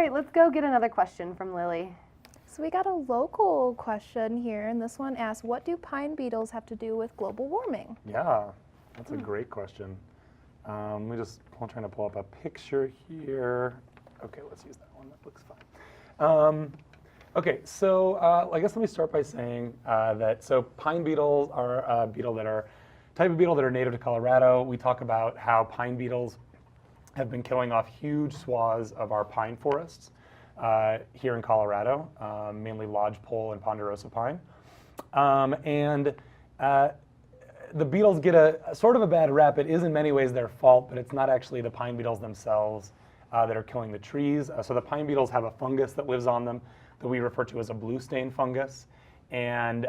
right, let's go get another question from Lily. So we got a local question here, and this one asks, what do pine beetles have to do with global warming? Yeah, that's a great question. I'm trying to pull up a picture here. Okay, let's use that one. That looks fine. Okay, so I guess let me start by saying that pine beetles are a type of beetle that are native to Colorado. We talk about how pine beetles have been killing off huge swaths of our pine forests here in Colorado, mainly lodgepole and ponderosa pine. The beetles get a sort of a bad rap. It is in many ways their fault, but it's not actually the pine beetles themselves that are killing the trees. So the pine beetles have a fungus that lives on them that we refer to as a blue stain fungus. And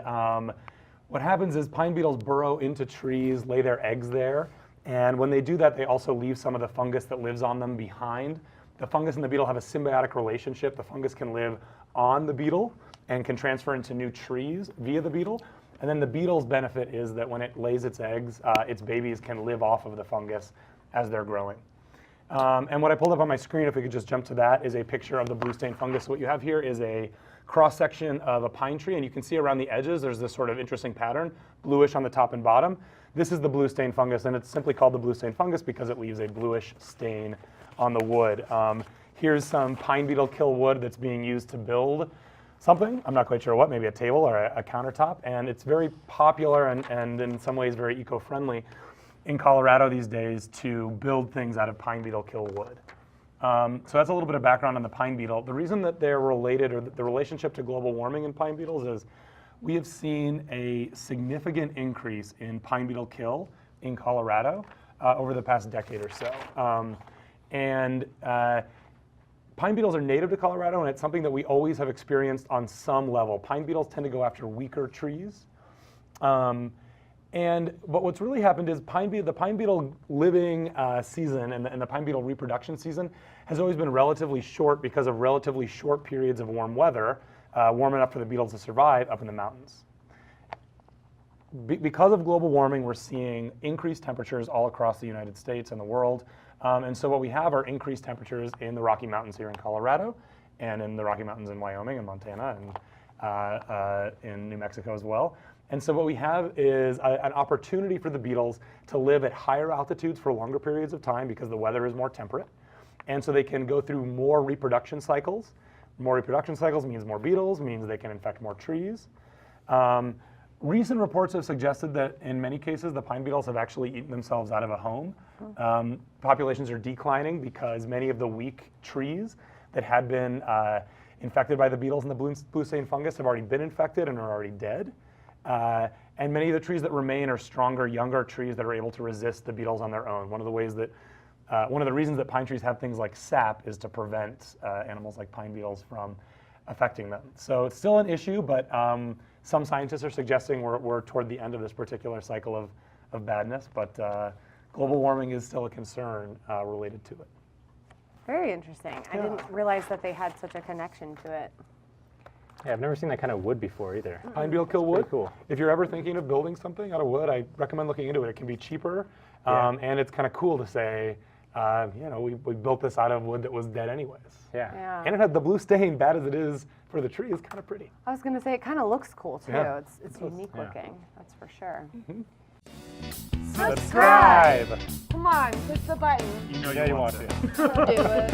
what happens is pine beetles burrow into trees, lay their eggs there, and when they do that, they also leave some of the fungus that lives on them behind. The fungus and the beetle have a symbiotic relationship. The fungus can live on the beetle and can transfer into new trees via the beetle. And then the beetle's benefit is that when it lays its eggs, its babies can live off of the fungus as they're growing. And what I pulled up on my screen, if we could just jump to that, is a picture of the blue stain fungus. So what you have here is a cross-section of a pine tree, and you can see around the edges there's this sort of interesting pattern, bluish on the top and bottom. This is the blue stain fungus, and it's simply called the blue stain fungus because it leaves a bluish stain on the wood. Here's some pine beetle kill wood that's being used to build something. I'm not quite sure what, maybe a table or a countertop, and it's very popular and in some ways very eco-friendly in Colorado these days to build things out of pine beetle kill wood. So that's a little bit of background on the pine beetle. The reason that they're related, or the relationship to global warming in pine beetles, is we have seen a significant increase in pine beetle kill in Colorado over the past decade or so. Pine beetles are native to Colorado, and it's something that we always have experienced on some level. Pine beetles tend to go after weaker trees. But what's really happened is the pine beetle living season and the pine beetle reproduction season has always been relatively short because of relatively short periods of warm weather, warm enough for the beetles to survive up in the mountains. Because of global warming, we're seeing increased temperatures all across the United States and the world. And so what we have are increased temperatures in the Rocky Mountains here in Colorado, and in the Rocky Mountains in Wyoming and Montana, and in New Mexico as well. And so what we have is an opportunity for the beetles to live at higher altitudes for longer periods of time because the weather is more temperate. And so they can go through more reproduction cycles. More reproduction cycles means more beetles, means they can infect more trees. Recent reports have suggested that in many cases the pine beetles have actually eaten themselves out of a home. Populations are declining because many of the weak trees that had been infected by the beetles and the blue stain fungus have already been infected and are already dead. And many of the trees that remain are stronger, younger trees that are able to resist the beetles on their own. One of the reasons that pine trees have things like sap is to prevent animals like pine beetles from affecting them. So it's still an issue, but some scientists are suggesting we're toward the end of this particular cycle of badness, but global warming is still a concern related to it. Very interesting. I didn't realize that they had such a connection to it. Yeah, I've never seen that kind of wood before either. Pine beetle kill wood? Cool. If you're ever thinking of building something out of wood, I recommend looking into it. It can be cheaper, and it's kind of cool to say, we built this out of wood that was dead anyways. Yeah. And it had the blue stain, bad as it is for the tree, is kind of pretty. I was going to say, it kind of looks cool too. Yeah. It's unique looking, that's for sure. Subscribe! Come on, push the button. You know you want to. Do it.